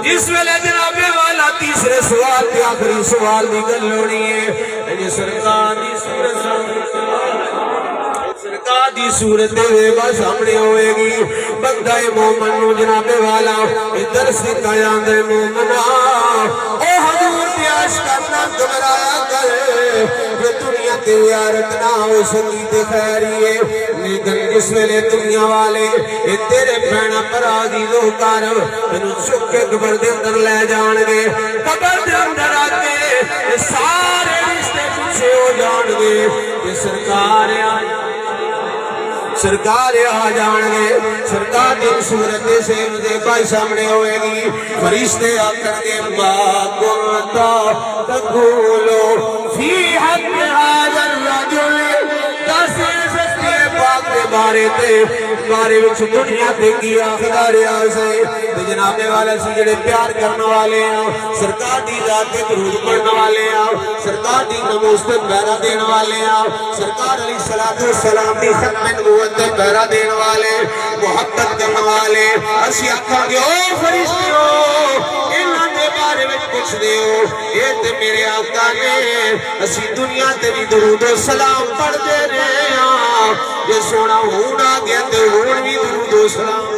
جس ویلے جناب والا تیسرے سوال تے آخری سوال دی گل ہونی ہے جی سرکار دی صورت سامنے ہوئے گی بندہ مومن نو جناب والا درس دتا جاندا ہے مومنا اے حضور دی عاشقاں گمراہ کر یہ دنیا تے یارت نہ ہو سکی تے خیری ہے لیکن جس ویلے دنیا والے اے تیرے بہنا بھرا دی لو کر تینوں چک کے قبر دے اندر لے جان گے قبر دے اندر آ کے سارے رشتے پیچھے ہو جان گے کہ سرکار آ جان گے سرکار دی صورت سے مجھے پائی سامنے ہوئے گی فرشتے آکر کے ما کنتا تقولو فی حق حاضر رجل تاثیر سستی پاک کے بارے وچ دنیا تے کیا خدا ریاض ہے تو جناب والا سی جڑے پیار کرنے والے ہیں سرکار دی ذات کے درود پڑھنے والے ہیں سرکار دی نماز تے پہرا دینے والے ہیں سرکار علیہ السلام دی ختم نبوت تے پہرا دینے والے محبت کرنے والے اسی آکھاں گے او فرشتیو انہاں دے بارے وچ پوچھ دیو اے تے میرے آقا نے اسی دنیا تے بھی درود و سلام پڑھ دے رہے ہیں یہ سونا ہون آ گیا تے ہون بھی درود و سلام